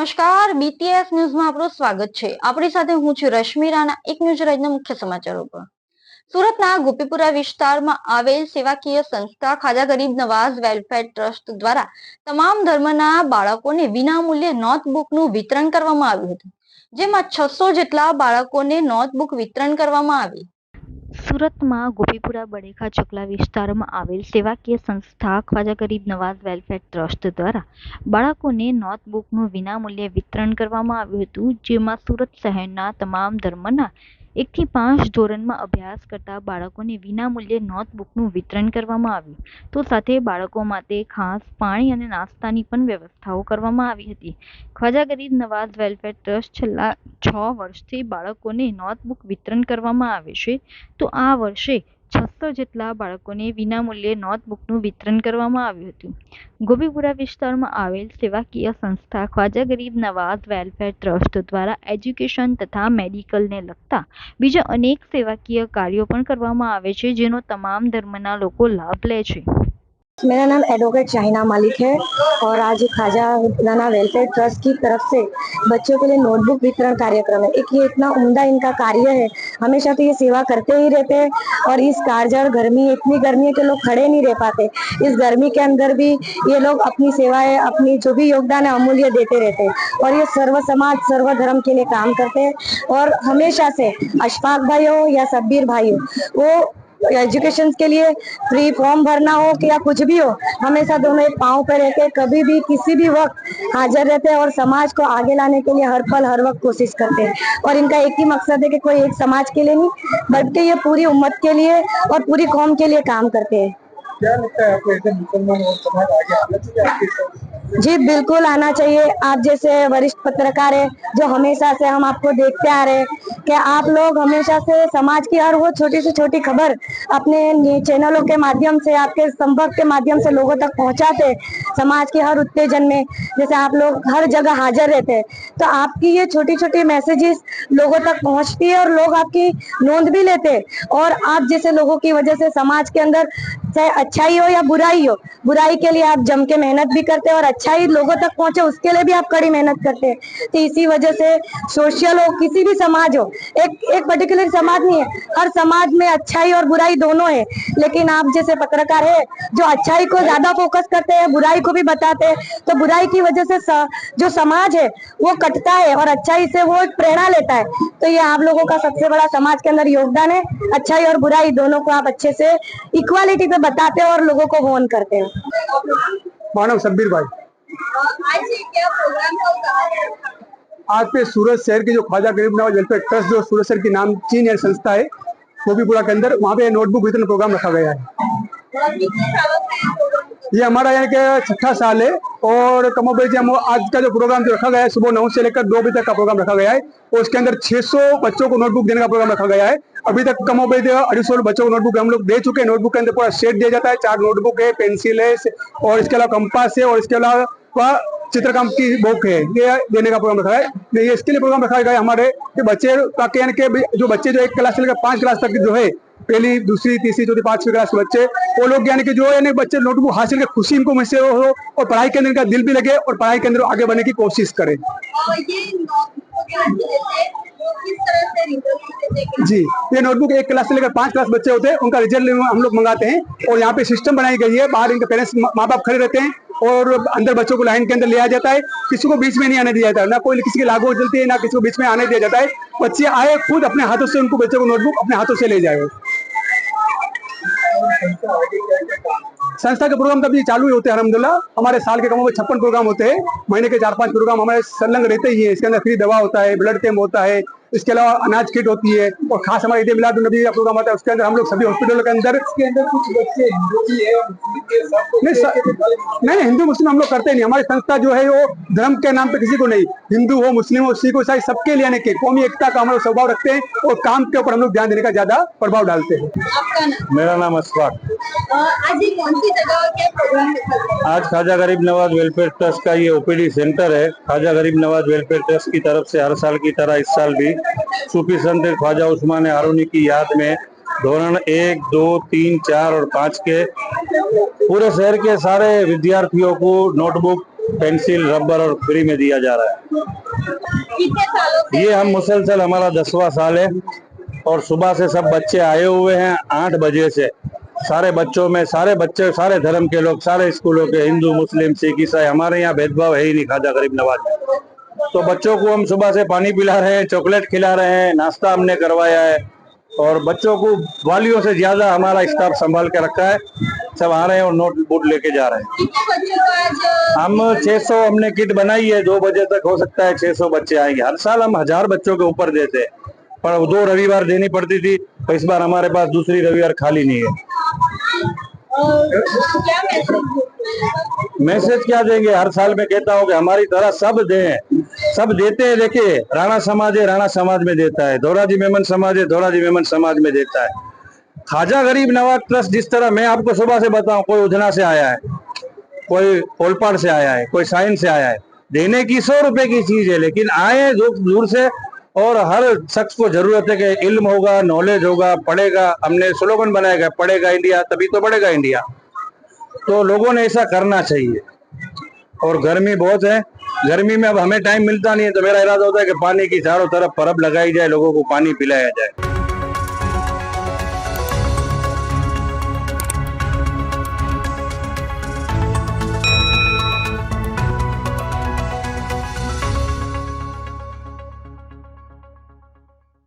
નમસ્કાર, બીટીએસ ન્યૂઝમાં આપનું સ્વાગત છે। આપણી સાથે હું છું રશ્મિ રાણા। એક ન્યૂઝ રાજ્યના મુખ્ય સમાચારો પર। સુરતના ગોપીપુરા વિસ્તારમાં આવેલ સેવાકીય સંસ્થા ખ્વાજા ગરીબ નવાઝ વેલફેર ટ્રસ્ટ દ્વારા તમામ ધર્મના બાળકોને વિનામૂલ્યે નોટબુકનું વિતરણ કરવામાં આવ્યું હતું, જેમાં 600 જેટલા બાળકોને નોટબુક વિતરણ કરવામાં આવી। સુરતમાં ગોપીપુરા બડેખા ચોકલા વિસ્તારમાં આવેલ સેવાકીય સંસ્થા ખ્વાજા ગરીબ નવાઝ વેલફેર ટ્રસ્ટ દ્વારા બાળકોને નોટબુકનું વિનામૂલ્યે વિતરણ કરવામાં આવ્યું હતું, જેમાં સુરત શહેરના તમામ ધર્મના 1 થી 5 ધોરણમાં અભ્યાસ કરતા બાળકોને વિનામૂલ્યે નોટબુકનું વિતરણ કરવામાં આવ્યું, તો સાથે બાળકો માટે ખાસ પાણી અને નાસ્તાની પણ વ્યવસ્થાઓ કરવામાં આવી હતી। ખ્વાજા ગરીબ નવાઝ વેલફેર ટ્રસ્ટ છેલ્લા 6 વર્ષથી બાળકોને નોટબુક વિતરણ કરવામાં આવે છે, તો આ વર્ષે 600 જેટલા બાળકોને વિનામૂલ્યે નોટબુકનું વિતરણ કરવામાં આવ્યું હતું। ગોપીપુરા વિસ્તારમાં આવેલ સેવાકીય સંસ્થા ખ્વાજા ગરીબ નવાઝ વેલફેર ટ્રસ્ટ દ્વારા એજ્યુકેશન તથા મેડિકલને લગતા બીજા અનેક સેવાકીય કાર્યો પણ કરવામાં આવે છે, જેનો તમામ ધર્મના લોકો લાભ લે છે। मेरा नाम एडवोकेट शाहिना मालिक है और आज ख्वाजा राना वेलफेयर ट्रस्ट की तरफ से बच्चों के लिए नोटबुक वितरण कार्यक्रम है। एक ये इतना उम्दा इनका कार्य है, हमेशा तो ये सेवा करते ही रहते हैं और इस कारगर गर्मी, इतनी गर्मी है कि लोग खड़े नहीं रह पाते। इस गर्मी के अंदर भी ये लोग अपनी सेवाएं, अपनी जो भी योगदान है अमूल्य देते रहते हैं और ये सर्व समाज सर्व धर्म के लिए काम करते हैं। और हमेशा से अशफाक भाई हो या सब्बीर भाई हो, वो एजुकेशन के लिए फ्री फॉर्म भरना हो कि या कुछ भी हो, हमेशा दोनों एक पांव पे रहते, कभी भी किसी भी वक्त हाजिर रहते हैं और समाज को आगे लाने के लिए हर पल हर वक्त कोशिश करते हैं। और इनका एक ही मकसद है कि कोई एक समाज के लिए नहीं, बल्कि ये पूरी उम्मत के लिए और पूरी कौम के लिए काम करते हैं। क्या लगता है आपको ऐसे मुसलमान और समाज आगे आना चाहिए आपके? जी बिल्कुल आना चाहिए। आप जैसे वरिष्ठ पत्रकार है जो हमेशा से हम आपको देखते आ रहे हैं कि आप लोग हमेशा से समाज की हर वो छोटी से छोटी खबर अपने चैनलों के माध्यम से, आपके संपर्क के माध्यम से लोगों तक पहुंचाते। समाज के हर उत्तेजन में जैसे आप लोग हर जगह हाजिर रहते हैं, तो आपकी ये छोटी छोटी मैसेजेस लोगों तक पहुंचती है और लोग आपकी नोंद भी लेते हैं। और आप जैसे लोगों की वजह से समाज के अंदर चाहे अच्छाई हो या बुराई हो, बुराई के लिए आप जम के मेहनत भी करते हैं और अच्छाई लोगों तक पहुंचे उसके लिए भी आप कड़ी मेहनत करते हैं। तो इसी वजह से सोशल हो, किसी भी समाज हो, एक पर्टिकुलर समाज नहीं है, हर समाज में अच्छाई और बुराई दोनों है। लेकिन आप जैसे पत्रकार है जो अच्छाई को ज्यादा फोकस करते हैं, बुराई को भी बताते हैं, तो बुराई की वजह से जो समाज है वो कटता है और अच्छाई से वो प्रेरणा लेता है। तो ये आप लोगों का सबसे बड़ा समाज के अंदर योगदान है। अच्छाई और बुराई दोनों को आप अच्छे से इक्वालिटी पे बताते हैं और लोगों को वॉर्न करते हैं। मानव सब्बीर भाई, आज ये क्या प्रोग्राम होगा? आज पे सूरत शहर के जो ख्वाजा गरीब नवाज वेलफेयर ट्रस्ट जो सूरत शहर की नामचीन है संस्था है गोपीपुरा के अंदर, वहाँ पे नोटबुक वितरण प्रोग्राम रखा गया है। ये हमारा यहाँ के 6ठा साल है और कमोबेश हम आज का जो प्रोग्राम जो रखा गया है सुबह 9 से लेकर 2 बजे तक का प्रोग्राम रखा गया है और उसके अंदर 600 बच्चों को नोटबुक देने का प्रोग्राम रखा गया है। अभी तक कमोबेश 250 बच्चों को नोटबुक हम लोग दे चुके हैं। नोटबुक के अंदर पूरा सेट दिया जाता है, 4 नोटबुक है, पेंसिल है और इसके अलावा कंपास है और इसके अलावा चित्रकम की बुक है, ये देने का प्रोग्राम रखा है। ये इसके लिए प्रोग्राम रखा गया हमारे कि बच्चे के जो बच्चे जो 1 क्लास से लेकर 5 क्लास तक जो है, पहली दूसरी तीसरी चौथी 5वीं क्लास के बच्चे, वो लोग यानी कि जो यानी बच्चे नोटबुक हासिल के खुशी इनको मुझसे हो और पढ़ाई के अंदर इनका दिल भी लगे और पढ़ाई के अंदर आगे बढ़ने की कोशिश करें। जी, ये नोटबुक 1 क्लास से लेकर 5 क्लास बच्चे होते हैं, उनका रिजल्ट हम लोग मंगाते हैं और यहाँ पे सिस्टम बनाई गई है। बाहर इनके पेरेंट्स माँ बाप खड़े रहते हैं और अंदर बच्चों को लाइन के अंदर लिया जाता है, किसी को बीच में नहीं आने दिया जाता है, ना कोई किसी की लागू चलती है, ना किसी को बीच में आने दिया जाता है। बच्चे आए खुद अपने हाथों से उनको बच्चों को नोटबुक अपने हाथों से ले जाए। संस्था के प्रोग्राम तभी चालू ही होते हैं अलहमदुलिल्लाह। हमारे साल के कम 56 प्रोग्राम होते हैं, महीने के 4-5 प्रोग्राम हमारे संलग्न रहते ही है। इसके अंदर फ्री दवा होता है, ब्लड कैंप होता है, इसके अलावा अनाज किट होती है और खास हमारा ईद मिलाद नबी का प्रोग्राम होता है। उसके अंदर हम लोग सभी हॉस्पिटलों के अंदर कुछ बच्चे हिंदू भी है, नहीं हिंदू मुस्लिम हम लोग करते नहीं। हमारी संस्था जो है वो धर्म के नाम पे किसी को नहीं, हिंदू हो मुस्लिम हो सिख हो ईसाई सबके लिए के कौमी एकता का हम लोग स्वभाव रखते हैं और काम के ऊपर हम लोग ध्यान देने का ज्यादा प्रभाव डालते हैं। आपका नाम? मेरा नाम अशफाक। आज ये कौन सी जगह क्या प्रोग्राम है? आज ख्वाजा गरीब नवाज वेलफेयर ट्रस्ट का ये ओपीडी सेंटर है। ख्वाजा गरीब नवाज वेलफेयर ट्रस्ट की तरफ से हर साल की तरह इस साल भी सूफी संत ख्वाजा उस्मान हारूनी की याद में धोरण 1, 2, 3, 4 और 5 के पूरे शहर के सारे विद्यार्थियों को नोटबुक पेंसिल रबर और फ्री में दिया जा रहा है। कितने सालों से ये हम मुसलसल हमारा 10वां साल है और सुबह से सब बच्चे आए हुए हैं 8 बजे से। सारे बच्चों में सारे बच्चे सारे धर्म के लोग सारे स्कूलों के हिंदू मुस्लिम सिख ईसाई, हमारे यहाँ भेदभाव है ही नहीं ख्वाजा गरीब नवाज में। तो बच्चों को हम सुबह से पानी पिला रहे हैं, चॉकलेट खिला रहे हैं, नाश्ता हमने करवाया है और बच्चों को वालियों से ज्यादा हमारा स्टाफ संभाल के रखा है। सब आ रहे हैं और नोट बुक लेके जा रहे हैं। कितने बच्चों का आज हम 600 हमने किट बनाई है, 2 बजे तक हो सकता है 600 बच्चे आएंगे। हर साल हम 1000 बच्चों के ऊपर देते हैं, पर 2 रविवार देनी पड़ती थी, तो इस बार हमारे पास दूसरी रविवार खाली नहीं है। क्या मैसेज क्या देंगे? हर साल में कहता हूँ कि हमारी तरह सब दें, सब देते हैं। देखिए राणा समाज है, राणा समाज में देता है, धोराजी मेमन समाज है, धोराजी मेमन समाज में देता है। ख्वाजा गरीब नवाज ट्रस्ट जिस तरह मैं आपको सुबह से बताऊं, कोई उधना से आया है, कोई ओलपाड़ से आया है, कोई साइन से आया है, देने की 100 रुपए की चीज है, लेकिन आए दूर से और हर शख्स को जरूरत है कि इल्म होगा, नॉलेज होगा, पढ़ेगा। हमने स्लोगन बनाया गया, पढ़ेगा इंडिया तभी तो बढ़ेगा इंडिया। तो लोगों ने ऐसा करना चाहिए। और गर्मी बहुत है, गर्मी में अब हमें टाइम मिलता नहीं है, तो मेरा इरादा होता है कि पानी की चारों तरफ परब लगाई जाए, लोगों को पानी पिलाया जाए।